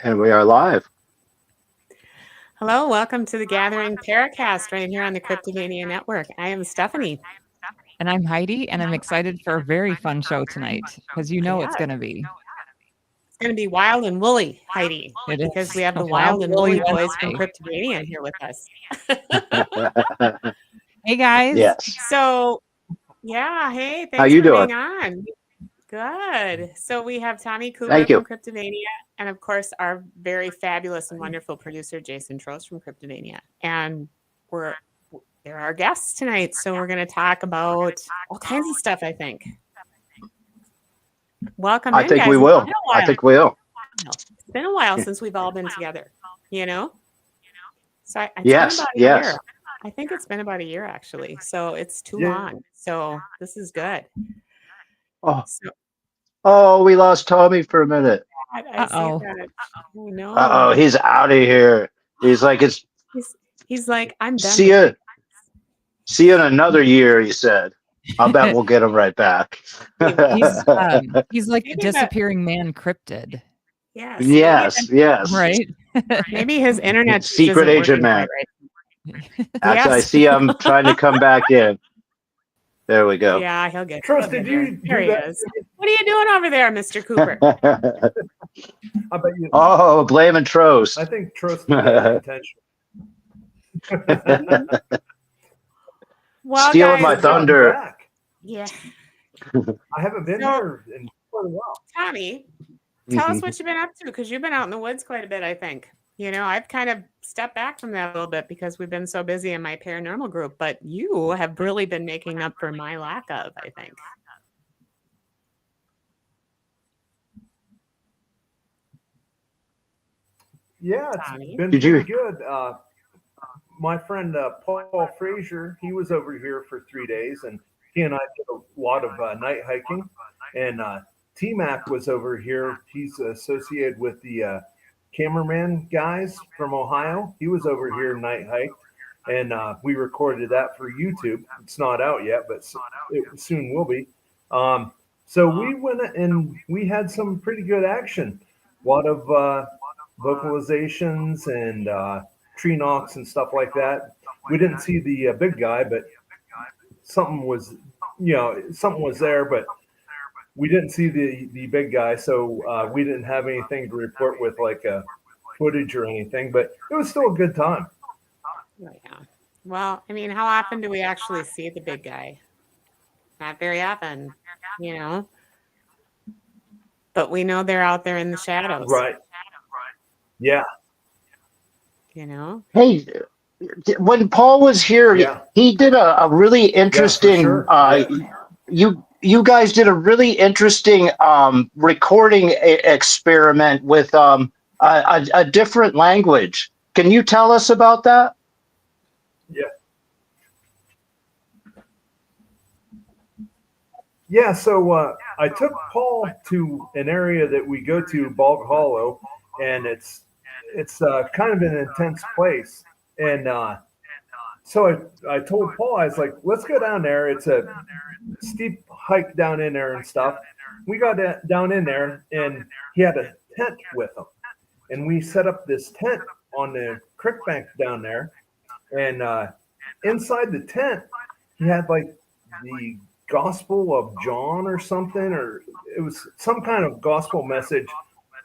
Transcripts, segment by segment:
And we are live. Hello, welcome to the Gathering Paracast right here on the Cryptovania Network. I am Stephanie. And I'm Heidi, and I'm excited for a very fun show tonight, because you know it's going to be. It's going to be wild and woolly, Heidi, It is. because we have the wild and woolly boys from Cryptovania here with us. Hey, guys. Yes. So, yeah, hey, thanks How you for doing? being on. Good. So we have Tommy Cooper Thank you. from Cryptovania, and of course, our very fabulous and wonderful producer, Jason Trost from Cryptovania. And they're our guests tonight, so we're going to talk about all kinds of stuff, I think. Welcome I think guys. we will. I think we will. It's been a while since we've all been together, you know? So it's Yes, been about a yes. year. I think it's been about a year, actually. So it's too long. So this is good. Oh, we lost Tommy for a minute. I see that. Oh, no. Uh-oh, he's out of here. He's like, He's like, I'm done. See you in another year, he said. I'll bet we'll get him right back. He's like the disappearing man cryptid. Yes. Yes. Right? Maybe his internet secret agent man. Right. Actually, I see him trying to come back in. There we go. Yeah, he'll get Trost, did you there he is. What are you doing over there, Mr. Cooper? I bet you. Oh, blaming Trost. I think Trost did intention. Well, stealing guys, my thunder. Yeah. I haven't been here in quite a while. Tommy, tell us what you've been up to, because you've been out in the woods quite a bit, I think. You know, I've kind of stepped back from that a little bit because we've been so busy in my paranormal group, but you have really been making up for my lack of, I think. Yeah, it's been pretty good. My friend Paul Frazier, he was over here for 3 days, and he and I did a lot of night hiking. And T-Mac was over here. He's associated with the cameraman guys from Ohio. He was over here night hiked, and we recorded that for YouTube. It's not out yet, but it soon will be. So we went and we had some pretty good action. A lot of vocalizations and tree knocks and stuff like that. We didn't see the big guy, but something was there, but we didn't see the big guy, so we didn't have anything to report with like footage or anything, but it was still a good time. Yeah. Well, I mean, how often do we actually see the big guy? Not very often, you know. But we know they're out there in the shadows. Right. Yeah. You know? Hey, when Paul was here, he did a really interesting you guys did a really interesting recording experiment with a different language. Can you tell us about that? Yeah, so I took Paul to an area that we go to, Bog Hollow, and it's kind of an intense place. And so I told Paul, I was like, let's go down there. It's a steep hike down in there and stuff. We got down in there, and he had a tent with him. And we set up this tent on the creek bank down there. And inside the tent, he had like the Gospel of John or something, or it was some kind of gospel message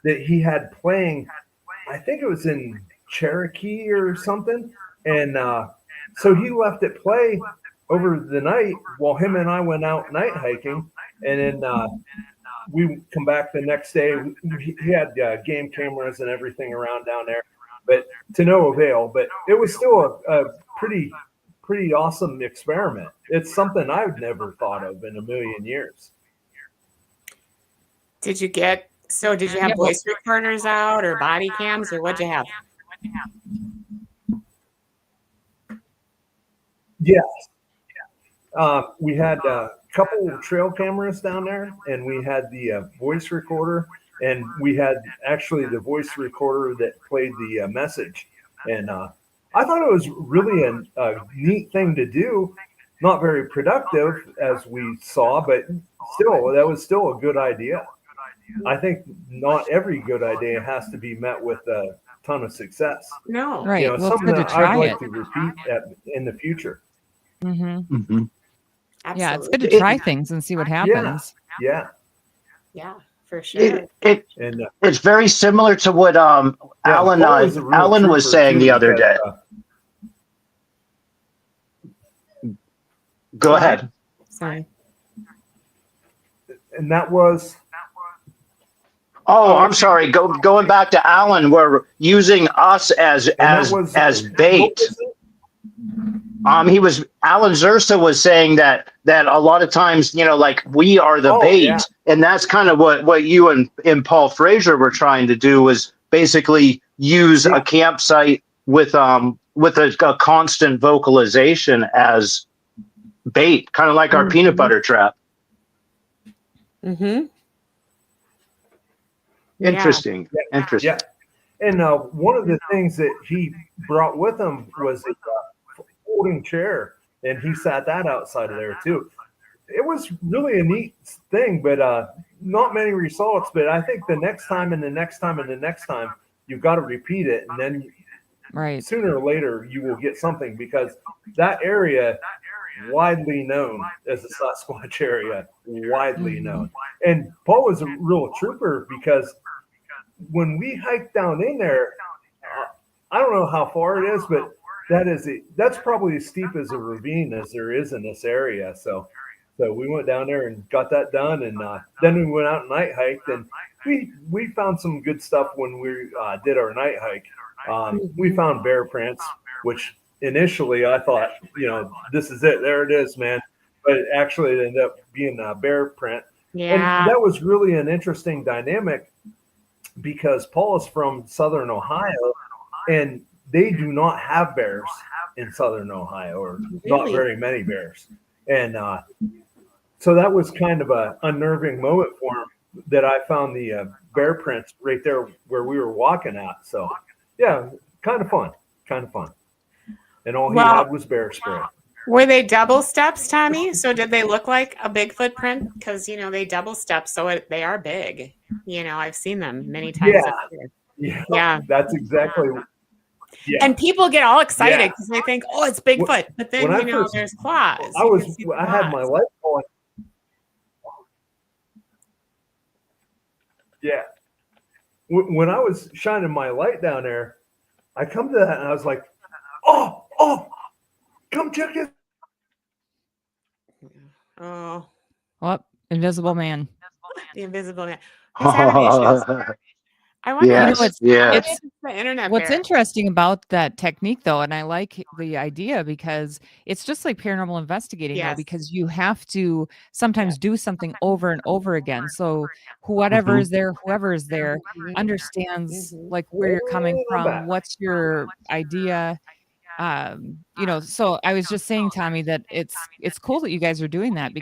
that he had playing. I think it was in Cherokee or something. And so he left it play over the night while him and I went out night hiking. And then we come back the next day. He had game cameras and everything around down there, but to no avail. But it was still a pretty awesome experiment. It's something I've never thought of in a million years. Did you have voice recorders out or body cams, or what'd you have? Yes. We had a couple of trail cameras down there, and we had the voice recorder, and we had actually the voice recorder that played the message. And I thought it was really a neat thing to do. Not very productive, as we saw, but still, that was still a good idea. I think not every good idea has to be met with a ton of success. No. Right. You know, Well, it's something good to that try I'd like it. to repeat in the future. Mm-hmm. Yeah, it's good Absolutely. to try things and see what happens. Yeah. Yeah, for sure. And it's very similar to what yeah, Alan Paul was a real Alan was trooper, saying too, the other because, day. Go ahead. Sorry. and that was Oh, I'm sorry. Going back to Alan, we're using us as what bait. was it? Alan Zersa was saying that a lot of times, like we are the Oh, bait, yeah. and that's kind of what you and Paul Fraser were trying to do, was basically use a campsite with a constant vocalization as bait, kind of like our peanut butter trap. Mm-hmm. Interesting. Yeah. Interesting. Yeah. And one of the things that he brought with him was a folding chair, and he sat that outside of there too. It was really a neat thing, but not many results. But I think the next time and the next time and the next time, you've got to repeat it, and then Right. sooner or later you will get something, because that area widely known as the Sasquatch area, widely known. And Paul was a real trooper, because when we hiked down in there, I don't know how far it is, but that's probably as steep as a ravine as there is in this area. So we went down there and got that done, and then we went out and night hiked, and we found some good stuff when we did our night hike. We found bear prints, which initially I thought, this is it, there it is, man. But actually it ended up being a bear print. Yeah. And that was really an interesting dynamic, because Paul is from Southern Ohio, and they do not have bears in Southern Ohio, or not very many bears. And so that was kind of a unnerving moment for him, that I found the bear prints right there where we were walking at. So yeah, kind of fun. And all he had was bear spray. Were they double steps, Tommy? So did they look like a Bigfoot print? Because, they double step, so they are big. I've seen them many times. Yeah. That's exactly. Yeah. And people get all excited because they think, oh, it's Bigfoot. But then, there's claws. I had my light on. Yeah. When I was shining my light down there, I come to that and I was like, oh, come check it. Oh. Well, Invisible Man. The Invisible Man. He's having issues. I wonder Yes, it's the internet. What's bear. interesting about that technique, though, and I like the idea, because it's just like paranormal investigating, though, because you have to sometimes do something over and over again. So whoever is there understands like where you're coming from, what's your idea. So I was just saying, Tommy, that it's cool that you guys are doing that,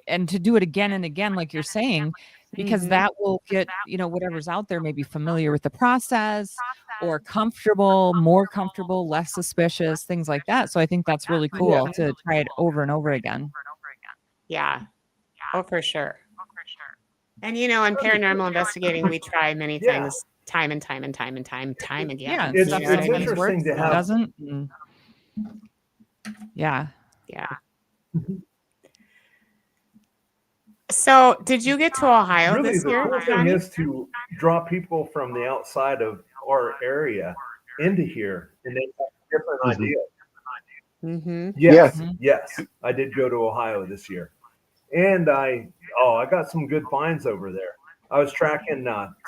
and to do it again and again, like you're saying, because that will get, whatever's out there maybe familiar with the process, or more comfortable, less suspicious, things like that. So I think that's really cool to try it over and over again. Yeah. Oh, for sure. And, in paranormal investigating, we try many things time and time again. Yeah. It's interesting to have. Doesn't. Yeah. So, did you get to Ohio Really, this year? the cool thing is to draw people from the outside of our area into here, and they have a different idea. Yes, I did go to Ohio this year, and I got some good finds over there. I was tracking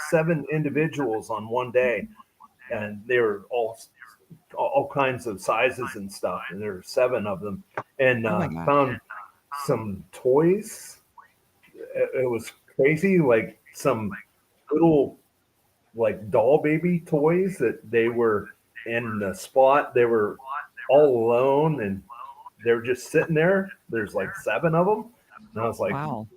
7 individuals on one day, and they were all kinds of sizes and stuff, and there were 7 of them, and found some toys. It was crazy, like some little doll baby toys that they were in the spot. They were all alone, and they were just sitting there. There's 7 of them, and I was like, wow.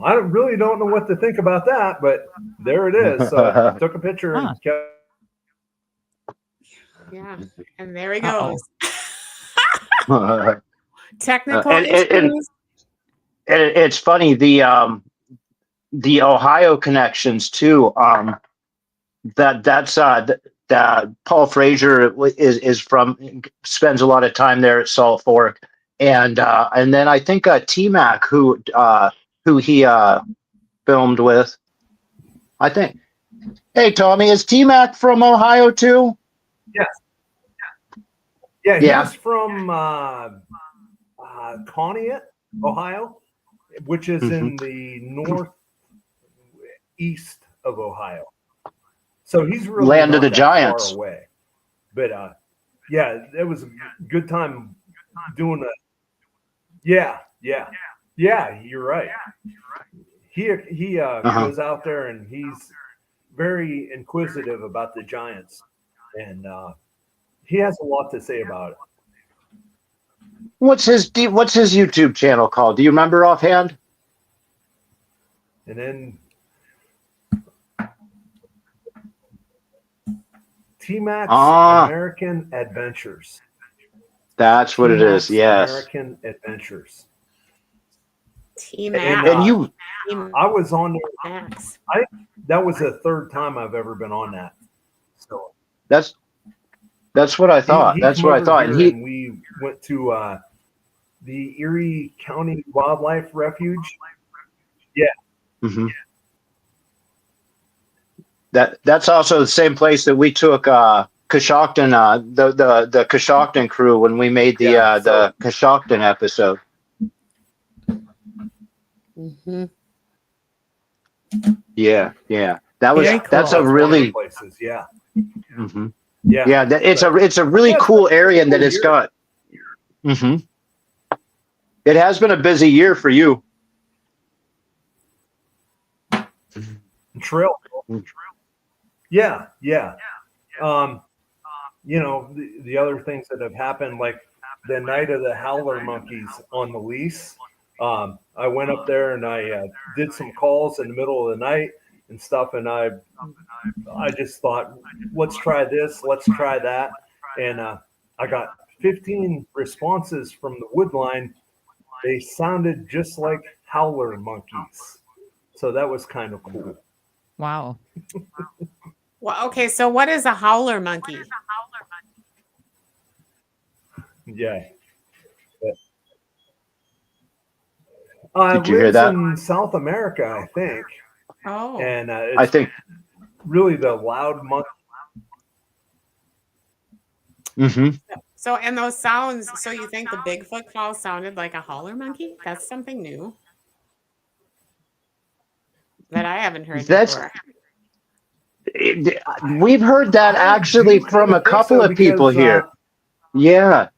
I really don't know what to think about that, but there it is. So I took a picture and kept. Yeah, and there he goes. And Technical issues. it's funny, the Ohio connections too. That Paul Frazier is from, spends a lot of time there at Salt Fork, and then I think T-Mac who he filmed with. I think. Hey Tommy, is T-Mac from Ohio too? Yes. Yeah, he's from Conneaut, Ohio, which is in the northeast of Ohio. So he's really Land not of the that Giants. far away. But yeah, it was a good time doing that. Yeah, you're right. He goes out there and he's very inquisitive about the Giants, and he has a lot to say about it. What's his YouTube channel called? Do you remember offhand? And then T-Mac's American Adventures. That's what it is. Yes. American Adventures. T-Mac. And you, I was on there. That was the third time I've ever been on that. So that's what I thought. That's what I thought. And we went to the Erie County Wildlife Refuge. Yeah. Mm-hmm. That's also the same place that we took Coshocton, the Coshocton crew when we made the Coshocton episode. Mm-hmm. Yeah. That's a really places. Yeah. Mm-hmm. Yeah. It's a really cool area, and that it's got. Mm-hmm. It has been a busy year for you. Trail. Yeah. You know, the other things that have happened, like the night of the howler monkeys on the lease. I went up there and I did some calls in the middle of the night and stuff, and I just thought, let's try this, let's try that, and I got 15 responses from the wood line. They sounded just like howler monkeys, so that was kind of cool. Wow. Well, okay, so what is a howler monkey? Yeah. Did you hear that? In South America, I think. Oh. And it's I think really the loud monkey. Mm-hmm. So, and those sounds, so you think the Bigfoot call sounded like a howler monkey? That's something new that I haven't heard before. We've heard that actually from a couple of people here. Yeah.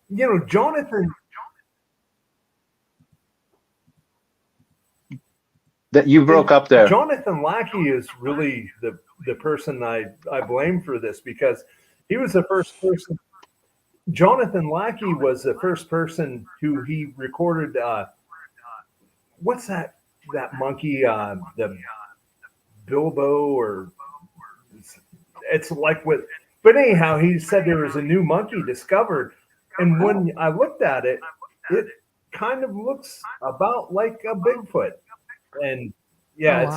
You know, Jonathan. That you broke up there. Jonathan Lackey is really the person I blame for this, because he was the first person. Jonathan Lackey was the first person who he recorded. What's that monkey? The Bilbo, or it's like with. But anyhow, he said there was a new monkey discovered, and when I looked at it, it kind of looks about like a Bigfoot. And it's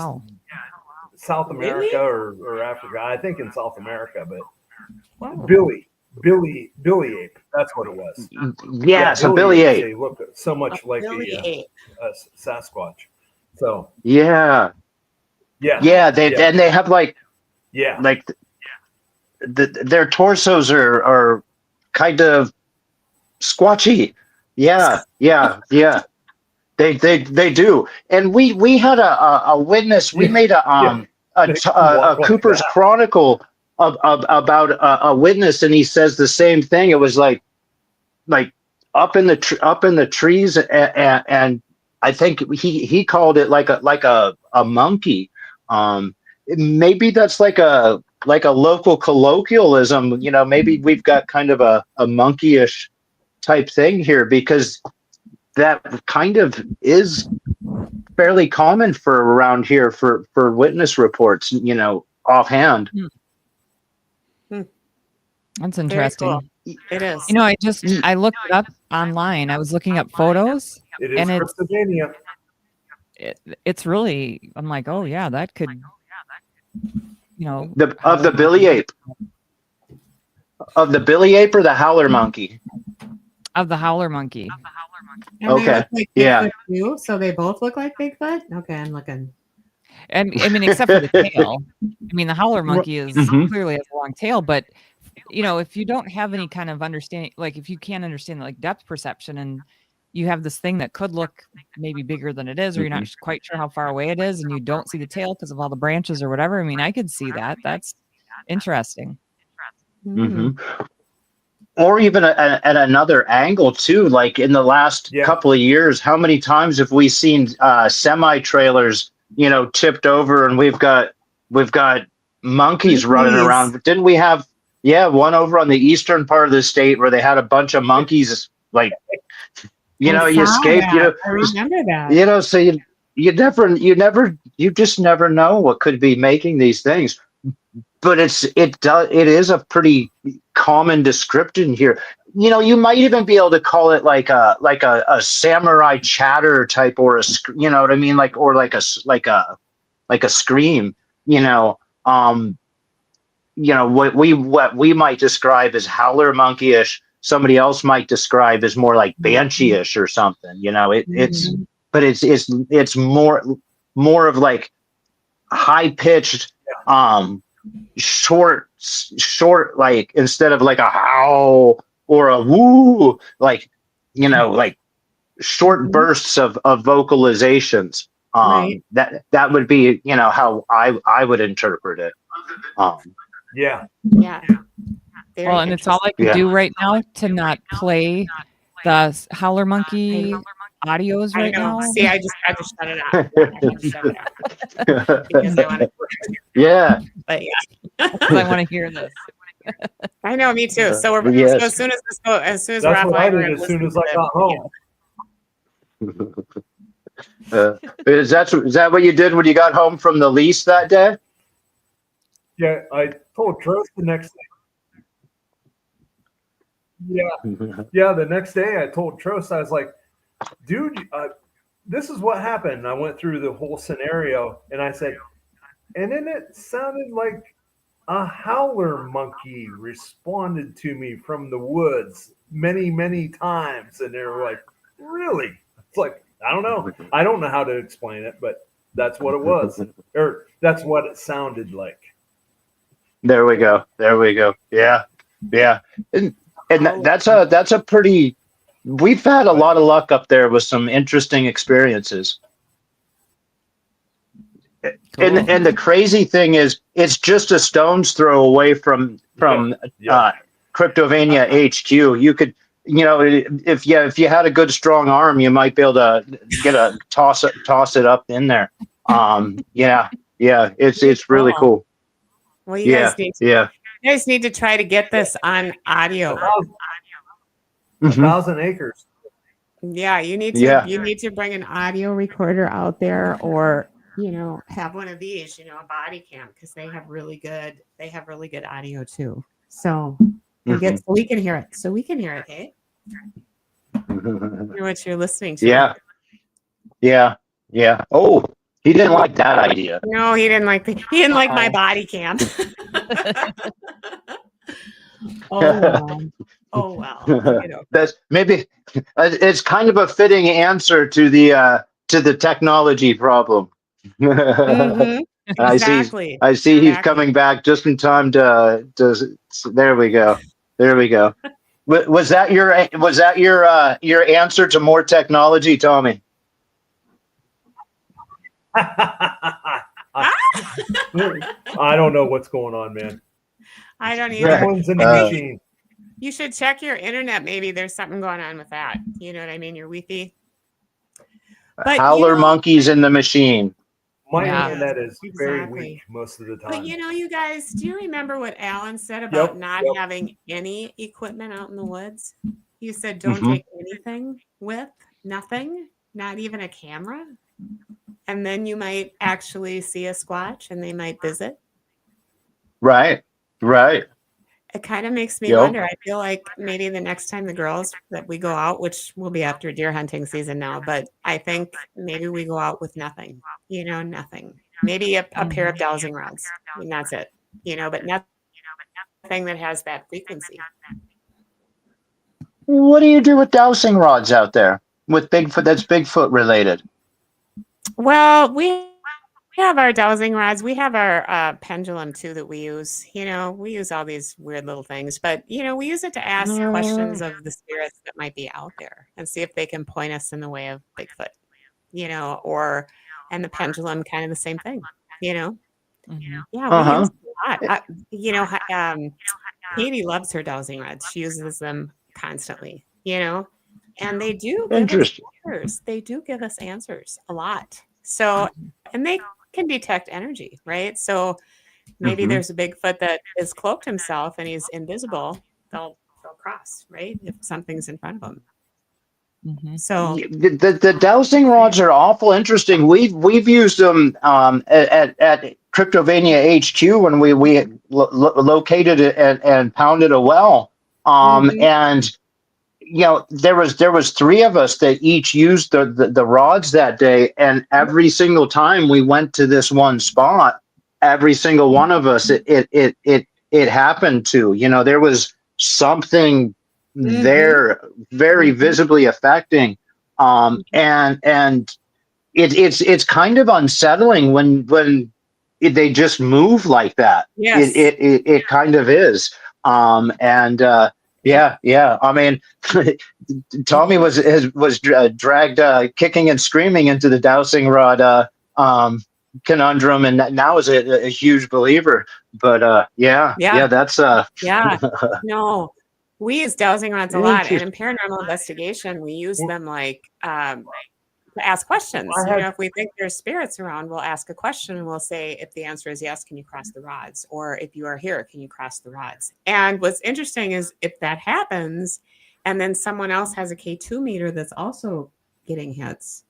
South America or Africa. I think in South America, but Billy ape. That's what it was. Yeah, it's a Billy ape. They look so much like a Sasquatch. So yeah. They have their torsos are kind of squatchy. Yeah. They do, and we had a witness. We made a Cooper's Chronicle about a witness, and he says the same thing. It was like up in the trees, and I think he called it like a monkey. Maybe that's like a local colloquialism. You know, maybe we've got kind of a monkeyish type thing here, because that kind of is fairly common for around here for witness reports, you know, offhand. That's interesting. Cool. It is. You know, I looked it up online. I was looking up photos. It is Cryptovania. it's really, I'm like, oh yeah, that could, of the billy ape, of the billy ape or the howler monkey? Of the howler monkey. And Okay. they look like Yeah. Bigfoot too, so they both look like Bigfoot. Okay, I'm looking. And I mean, except for the tail. I mean, the howler monkey is Mhm. clearly has a long tail, but if you don't have any kind of understanding, like if you can't understand like depth perception, and you have this thing that could look maybe bigger than it is, or you're not quite sure how far away it is, and you don't see the tail because of all the branches or whatever. I mean, I could see that. That's interesting. Mm-hmm. Or even at another angle too, like in the last couple of years, how many times have we seen semi trailers, tipped over, and we've got monkeys running around? Didn't we have one over on the eastern part of the state where they had a bunch of monkeys, like you escaped, I remember that. So you just never know what could be making these things. But it is a pretty common description here. You might even be able to call it like a samurai chatter type, or you know what I mean, like a scream. What we might describe as howler monkeyish, somebody else might describe as more like banshee-ish or something. It's more of like high pitched, short, like instead of like a howl or a woo, like short bursts of vocalizations. That would be how I would interpret it. Yeah. Well, and it's all I can do right now to not play the howler monkey audios right now. See, I just had to shut it off. Because I want to. But I want to hear this. I know, me too. So so as soon as we're offline, as soon as I got home. Is that what you did when you got home from the lease that day? Yeah, I told Trost the next day. Yeah, the next day I told Trost, I was like, dude, this is what happened. I went through the whole scenario, and I said, and then it sounded like a howler monkey responded to me from the woods many, many times. And they were like, really? It's like, I don't know. I don't know how to explain it, but that's what it was. Or that's what it sounded like. There we go. Yeah. And that's a pretty, we've had a lot of luck up there with some interesting experiences. Cool. And the crazy thing is, it's just a stone's throw away from Cryptovania HQ. You could, if you had a good strong arm, you might be able to toss it up in there. It's really cool. Well, you guys need to try to get this on audio. 1,000 acres. Yeah, you need to bring an audio recorder out there, or have one of these, a body cam, because they have really good audio too. So we can hear it. So we can hear it, hey? Hear what you're listening to. Yeah. Oh, he didn't like that idea. No, he didn't like my body cam. Oh well. That's maybe it's kind of a fitting answer to the technology problem. Exactly. I see he's coming back just in time to there we go. Was that your answer to more technology, Tommy? I don't know what's going on, man. I don't either. Someone's in the machine. You should check your internet. Maybe there's something going on with that. You know what I mean? Your Wi-Fi. But howler monkeys in the machine. My internet is very weak most of the time. But you guys, do you remember what Alan said about not having any equipment out in the woods? He said, don't take anything with, nothing, not even a camera. And then you might actually see a squatch and they might visit. Right. it kind of makes me wonder. I feel like maybe the next time the girls that we go out, which will be after deer hunting season now, but I think maybe we go out with nothing, nothing. Maybe a pair of dowsing rods, and that's it, but nothing that has that frequency. What do you do with dowsing rods out there with Bigfoot? That's Bigfoot related. Well, we have our dowsing rods. We have our pendulum too that we use. We use all these weird little things, but we use it to ask questions of the spirits that might be out there and see if they can point us in the way of Bigfoot. And the pendulum, kind of the same thing. Yeah, we use it a lot. Katie loves her dowsing rods. She uses them constantly. And they do give us answers. They do give us answers a lot. So, and they can detect energy, right? So maybe there's a Bigfoot that is cloaked himself and he's invisible. They'll cross, right? If something's in front of them. So the dowsing rods are awful interesting. We've used them at Cryptovania HQ when we located it and pounded a well. And there was 3 of us that each used the rods that day, and every single time we went to this one spot, every single one of us it happened to. There was something there very visibly affecting, and it's kind of unsettling when they just move like that. Yes. It kind of is. Yeah. I mean, Tommy was dragged kicking and screaming into the dowsing rod conundrum, and now is a huge believer. But that's no, we use dowsing rods a lot, and in paranormal investigation, we use them like to ask questions. If we think there's spirits around, we'll ask a question and we'll say, if the answer is yes, can you cross the rods? Or if you are here, can you cross the rods? And what's interesting is if that happens, and then someone else has a K2 meter that's also getting hits,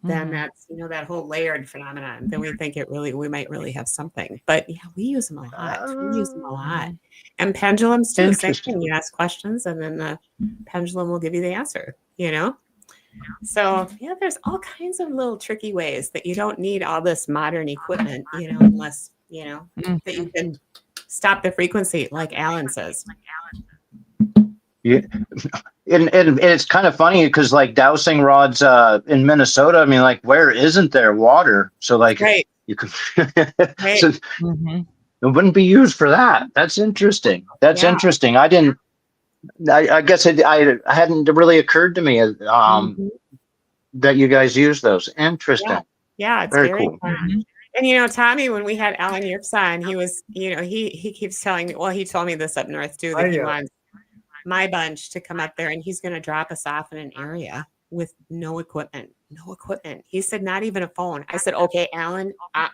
then that's, that whole layered phenomenon. Then we think we might really have something. But yeah, we use them a lot. And pendulums too, same thing. You ask questions and then the pendulum will give you the answer, So yeah, there's all kinds of little tricky ways that you don't need all this modern equipment, unless, that you can stop the frequency, like Alan says. Yeah. And it's kind of funny because like dowsing rods in Minnesota, I mean, like where isn't there water? So like you could so it wouldn't be used for that. That's interesting. Interesting. I guess it hadn't really occurred to me that you guys use those. Interesting. Yeah, it's very cool. Fun. And Tommy, when we had Alan Yerkes on, he was, he keeps telling me, well, he told me this up north too, that he wants my bunch to come up there and he's going to drop us off in an area with no equipment. He said, not even a phone. I said, okay, Alan, I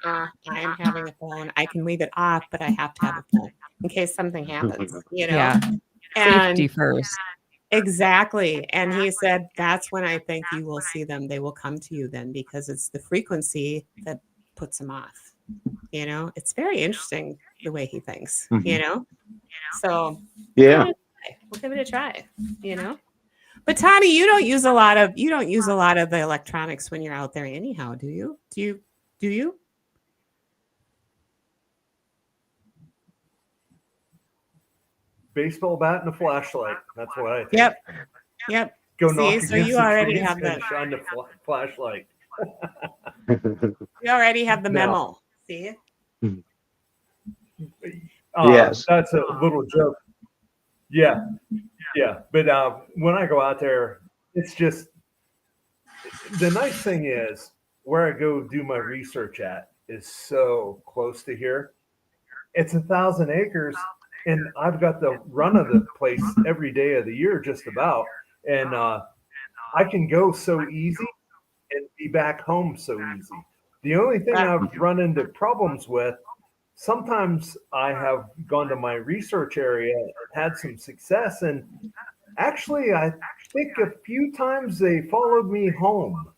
am having a phone. I can leave it off, but I have to have a phone in case something happens, Yeah. And safety first. Exactly. And he said, that's when I think you will see them. They will come to you then because it's the frequency that puts them off. It's very interesting the way he thinks, So yeah. We'll give it a try, But Tommy, you don't use a lot of the electronics when you're out there anyhow, do you? Do you? Baseball bat and a flashlight. That's what I think. Yep. Go knock so you already have the shine the flashlight. You already have the memo. See? Yes. That's a little joke. Yeah. But when I go out there, it's just the nice thing is where I go do my research at is so close to here. It's 1,000 acres, and I've got the run of the place every day of the year, just about. And I can go so easy and be back home so easy. The only thing I've run into problems with, sometimes I have gone to my research area and had some success. And actually, I think a few times they followed me home.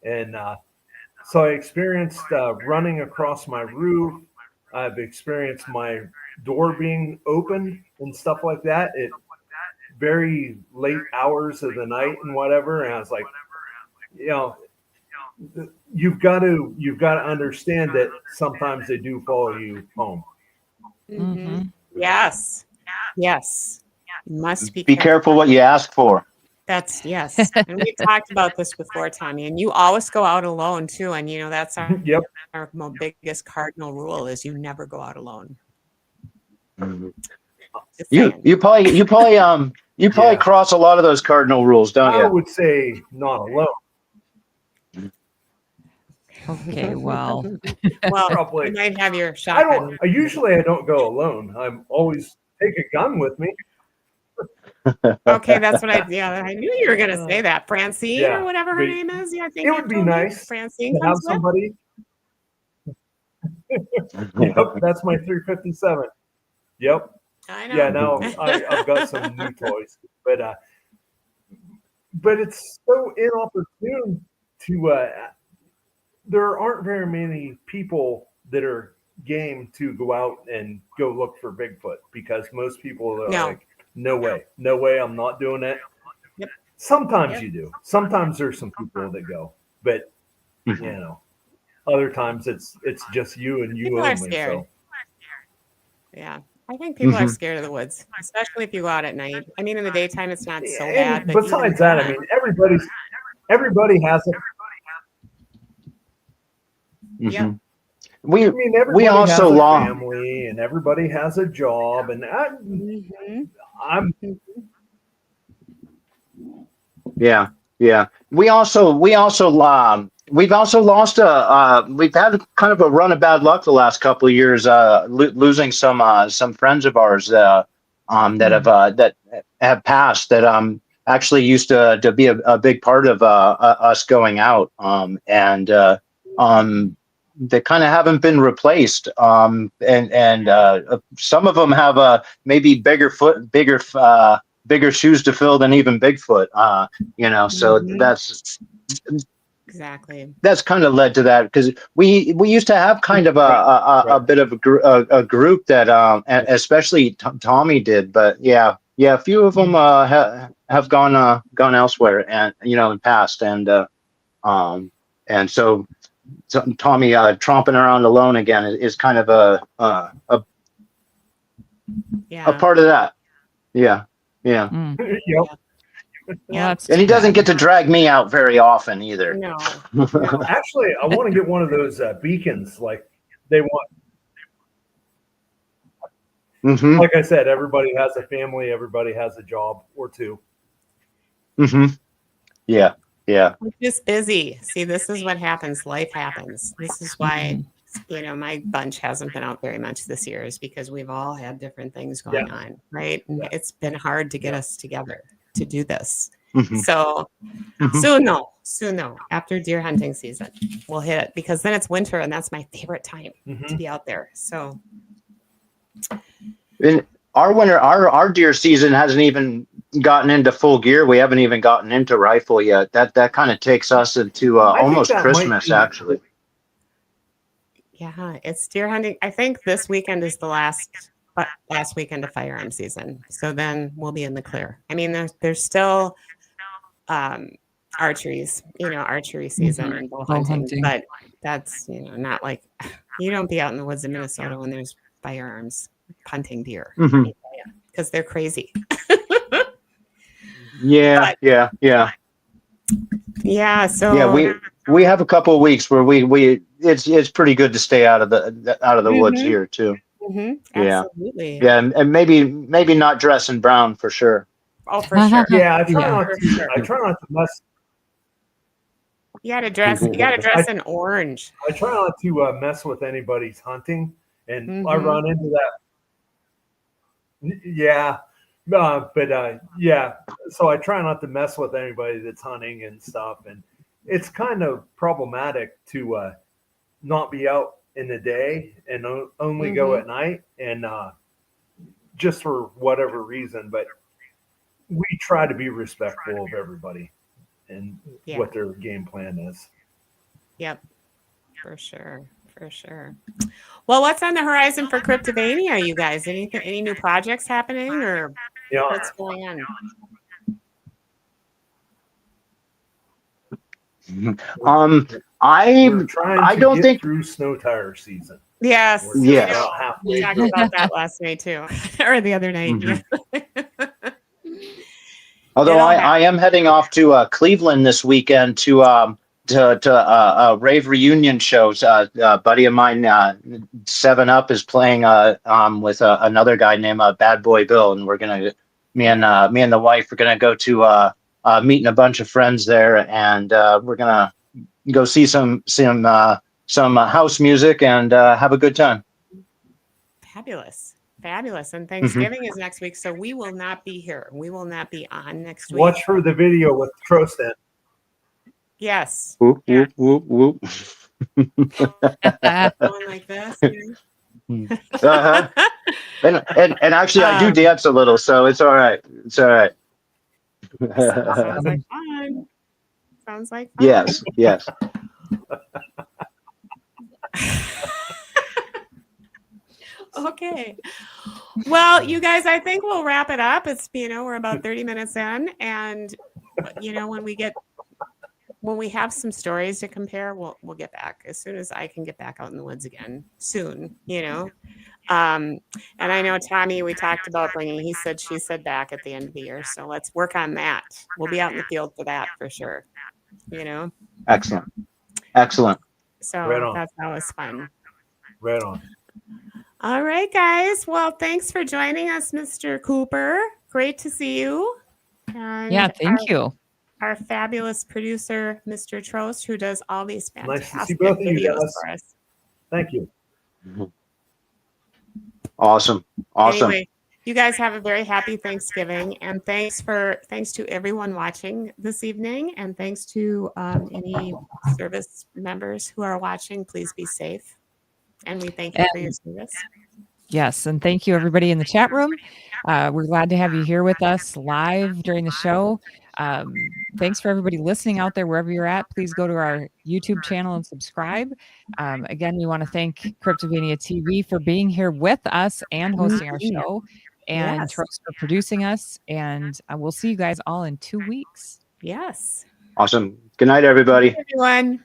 And so I experienced running across my roof. I've experienced my door being opened and stuff like that at very late hours of the night and whatever. And I was like, you've got to understand that sometimes they do follow you home. Mm-hmm. Yes. You must be careful what you ask for. That's yes. And we've talked about this before, Tommy, and you always go out alone too. And that's our biggest cardinal rule is you never go out alone. You probably cross a lot of those cardinal rules, don't you? I would say not alone. Okay, well, probably. You might have your shotgun. I don't go alone. I'm always take a gun with me. Okay, that's what I knew you were going to say that. Francine or whatever her name is. Yeah, I think it would be nice Francine to have somebody. Yep, that's my 357. Yep. I know. Yeah, now I've got some new toys, but it's so inopportune to. There aren't very many people that are game to go out and go look for Bigfoot because most people are like, no way, I'm not doing it. Yep. Sometimes you do. Sometimes there's some people that go, but other times it's just you and you people only. Are scared. So. Yeah. I think people are scared of the woods, especially if you go out at night. I mean, in the daytime, it's not so bad. But besides that, I mean, everybody has it. Yeah. We also has a family, and everybody has a job, and I'm. Yeah. We've also lost we've had kind of a run of bad luck the last couple of years, losing some friends of ours that have passed that actually used to be a big part of us going out, and they kind of haven't been replaced, and some of them have maybe bigger shoes to fill than even Bigfoot, so that's exactly, that's kind of led to that, because we used to have kind of a bit of a group that especially Tommy did, but a few of them have gone elsewhere, and in the past, and so Tommy tromping around alone again is kind of a part of that. Yeah. Yep. Yeah. And he doesn't get to drag me out very often either. No. Actually, I want to get one of those beacons like they want. Like I said, everybody has a family, everybody has a job or two. Yeah. We're just busy. See, this is what happens. Life happens. This is why, my bunch hasn't been out very much this year, is because we've all had different things going on, right? And it's been hard to get us together to do this. So soon though, after deer hunting season, we'll hit it, because then it's winter and that's my favorite time to be out there. So in our deer season hasn't even gotten into full gear. We haven't even gotten into rifle yet. That kind of takes us into almost Christmas, actually. Yeah, it's deer hunting. I think this weekend is the last weekend of firearm season. So then we'll be in the clear. I mean, there's still archery season and bow hunting, but that's not like, you don't be out in the woods in Minnesota when there's firearms hunting deer, because they're crazy. Yeah. So we have a couple of weeks where it's pretty good to stay out of the woods here too. Absolutely. Yeah, and maybe not dress in brown for sure. Oh, for sure. Yeah, I try not to mess. You gotta dress in orange. I try not to mess with anybody's hunting, and I run into that. Yeah. So I try not to mess with anybody that's hunting and stuff, and it's kind of problematic to not be out in the day and only go at night, and just for whatever reason. But we try to be respectful of everybody and what their game plan is. Yep, for sure. For sure. Well, what's on the horizon for Cryptovania, you guys? Any new projects happening, or what's going on? I don't think through snow tire season. Yes. Yes. We talked about that last night too, or the other night. Mm-hmm. Although I am heading off to Cleveland this weekend to rave reunion shows. A buddy of mine, 7-Up, is playing with another guy named Bad Boy Bill, and me and the wife are gonna go to meeting a bunch of friends there, and we're gonna go see some house music and have a good time. Fabulous. And Thanksgiving is next week, so we will not be here. We will not be on next week. Watch for the video with Trost in. Yes. Whoop, whoop, whoop, whoop. Going like this. Uh-huh. And actually, I do dance a little, so it's all right. It's all right. Sounds like fun. Sounds like fun. Yes. Okay. Well, you guys, I think we'll wrap it up. It's, we're about 30 minutes in, and when we have some stories to compare, we'll get back as soon as I can get back out in the woods again soon, and I know Tommy, we talked about bringing, he said, she said back at the end of the year. So let's work on that. We'll be out in the field for that for sure. Excellent. So that was fun. Right on. All right, guys. Well, thanks for joining us, Mr. Cooper. Great to see you. And thank you. Our fabulous producer, Mr. Trost, who does all these fantastic nice to see both of you videos guys. for us. Thank you. Awesome. Anyway, you guys have a very happy Thanksgiving, and thanks to everyone watching this evening, and thanks to any service members who are watching. Please be safe, and we thank you for your service. Yes, and thank you everybody in the chat room. We're glad to have you here with us live during the show. Thanks for everybody listening out there wherever you're at. Please go to our YouTube channel and subscribe. Again, we want to thank Cryptovania TV for being here with us and hosting our show, and Trost for producing us. And we'll see you guys all in 2 weeks. Yes. Awesome. Good night, everybody. Everyone.